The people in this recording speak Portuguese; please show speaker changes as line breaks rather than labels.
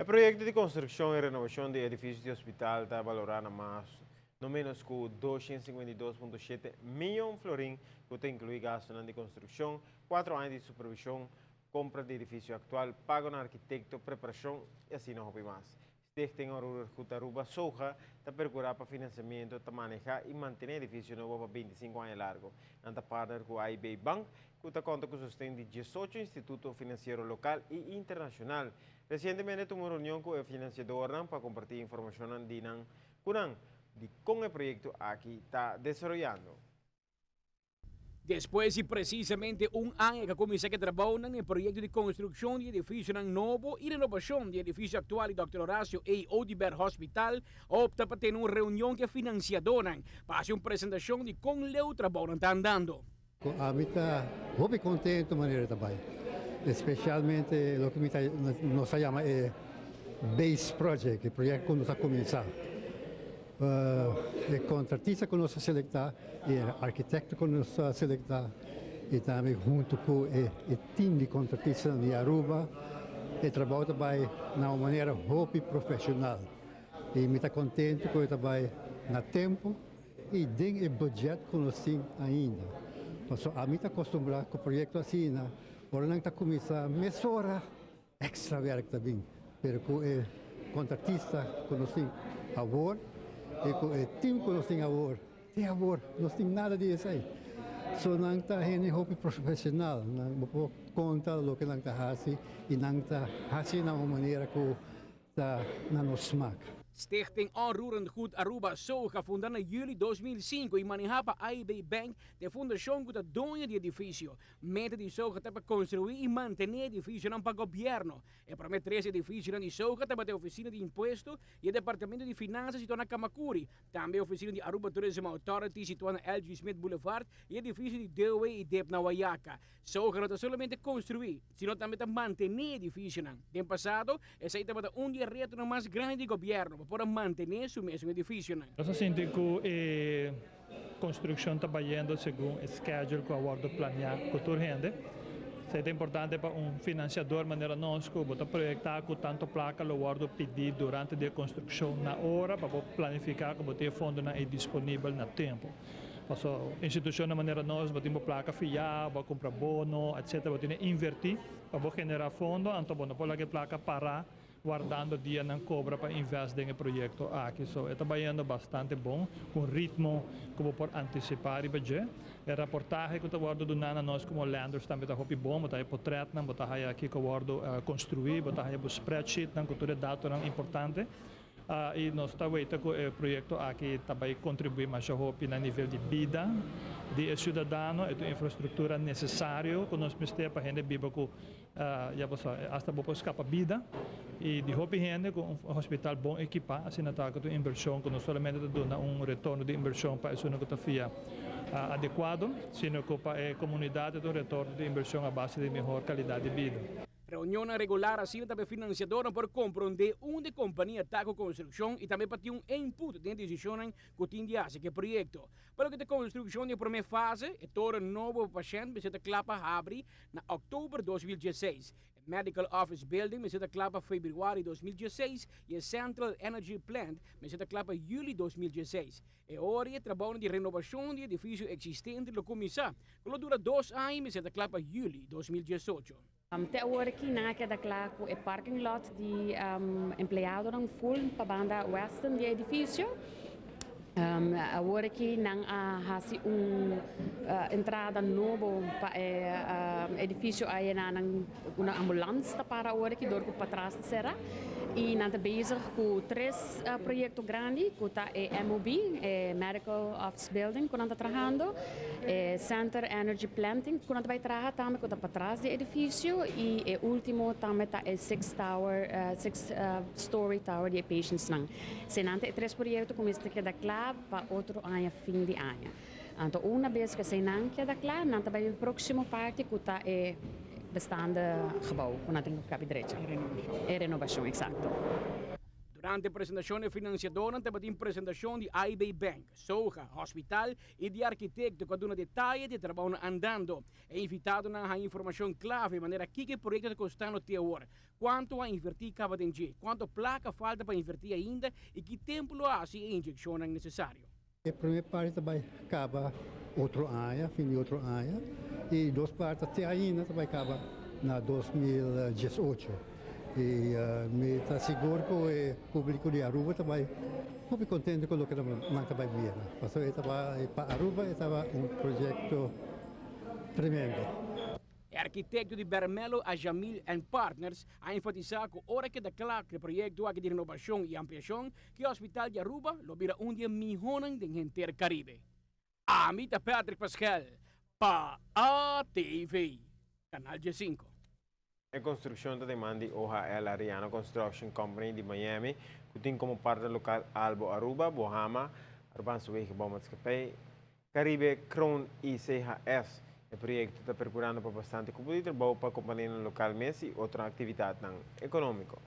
O projeto de construção e renovação de edifícios de hospital está valorado mais no menos com 252,7 milhões de florins, que tem inclui gasto de construção, 4 anos de supervisão, compra de edifício atual, pago no arquiteto, preparação e assim não houve mais. Stichting Aruba Soja está procurando para financiamento, para manejar e manter edifício novo para 25 anos largo. Anta partner com a AIB Bank, que está conta com o sustento de 18 institutos financeiros local e internacional. Recentemente, tuvo uma reunião com o financiador para compartilhar informação de como o projeto aqui está desenvolvendo.
Depois de precisamente ano que começou a trabalhar no projeto de construção de edifício novo e renovação de edifício atual do Dr. Horácio A. Odibert Hospital, opta para ter uma reunião que financiadora para fazer uma apresentação de como o trabalho está andando.
A mim está muito contente da maneira de trabalhar, especialmente o que nós chamamos de Base Project, o projeto que nós está começando. O contratista que nós selectamos, o arquiteto que nós selectamos, e também junto com o time de contratistas de Aruba, o trabalho também de uma maneira muito profissional. E me está contente com o trabalho no tempo e dentro do budget que nós temos ainda. Mas a mim está acostumado com o projeto assim, agora não está começando a mesura extra work também, mas com o contratista que nós temos agora, e com o time que nós temos agora, nós temos nada disso aí. Só não está muito profissional, não pode contar o que não está fazendo e não está fazendo de uma maneira que está na nossa marca.
Stichting Onroerend Goed Aruba Soja, fundada em julho de 2005 e manejada a AIB Bank, de fundação que está dona de edifício. Meta de Soja é para construir e manter edifício para o governo. E para três edifícios de Soja, também a oficina de imposto e o departamento de finanças situado na Kamakuri. Também a oficina de Aruba Tourism Authority situada na LG Smith Boulevard e edifício de Dewey e Dep na Wayaka. Soja não está somente construir, sino também a manter edifício. No passado, essa é dia reto mais grande do governo para manter o mesmo edifício.
Nós sentimos que a construção está indo segundo o schedule que o acordo planeado com toda a gente. É importante para financiador, maneira nós que vamos projetar com tanto placa o acordo pedido durante a construção na hora para planificar que o fundo é disponível no tempo. A instituição de maneira nós vamos placa fiar, vamos comprar bono, etc. Vamos invertir para generar fundo, então vamos pôr a placa parar guardando dia não cobra para investir no projeto aqui. So, está trabalhando bastante bom, com ritmo que vou por antecipar e budget. A reportagem que está guardando do nana nós como lenders também está muito bom, está aí portrait, está aí aqui que guardo construir, está aí o spreadsheet, que tudo é dado importante. E nós estamos vendo que o projeto aqui também contribui mais no nível de vida de cidadão e de infraestrutura necessária que nós precisamos para a gente viver com hasta para escapar vida e de hobby gente com um hospital bom equipado assim na taca de inversão que não somente dá retorno de inversão para isso que está adequado, sino que para a comunidade do retorno de inversão a base de melhor qualidade de vida.
Reunião regular assim também financiadora para compreender onde a companhia está com a construção e também para ter input de decisões que tem de fazer o projeto. Para que a construção de primeira fase, é todo novo paciente, vai ser clapa abre na outubro de 2016. O Medical Office Building vai ser clapa em fevereiro de 2016 e o Central Energy Plant vai ser clapa em julho de 2016. E agora o trabalho de renovação de edifício existente do começar, que dura 2 anos, vai ser clapa em julho de 2018.
Até agora aqui na queda claro o parking lot de empregado não full para banda western de edifício. Agora aqui não há entrada nova para edifício aí na uma ambulância para agora aqui dor para trás será e nós estamos bezig com 3 projetos grandes que está MOB, Medical Office Building que nós estamos trabalhando, Center Energy Planting que nós vamos trabalhar também que está para trás do edifício e o último também está 6-story tower de patients não. Se não tem 3 projetos como este que está claro para outro ano, fim de ano. Então, uma vez que se não queda claro, nós vamos para a próxima parte que está bestaande gebouw, que nós temos que direito. É renovação, exato.
Nante apresentação de financiador, nante batim apresentação de IB Bank, Soja, Hospital e de arquiteto com uma detalhe de trabalho andando. É invitado na informação clave, de maneira que o projeto está custando até agora. Quanto a invertir cada dia, quanto placa falta para invertir ainda e que tempo lo há se injeção é necessário.
A primeira parte também acaba outro ano, fim de outro ano, e duas partes até ainda também acaba na 2018. E me está seguro que o público de Aruba também muito contente com o que nós também vimos. Porque para Aruba estava projeto tremendo.
O arquiteto de Bermelo, a Jamil Partners, a enfatizar que hora que declara que o projeto de renovação e ampliação que o Hospital de Aruba lo vira dia milhões de gente Caribe. Amita Patrick Pascal, para ATV, Canal G5.
A construção da demanda de OHL Ariano Construction Company de Miami, que tem como parte local Albo Aruba, Bohama, Urban Suwege Bouwmaatschappij, Caribe, Kroon e CHS. O projeto está procurando para bastante cubo de trabalho para a companhia local e outra atividade econômica.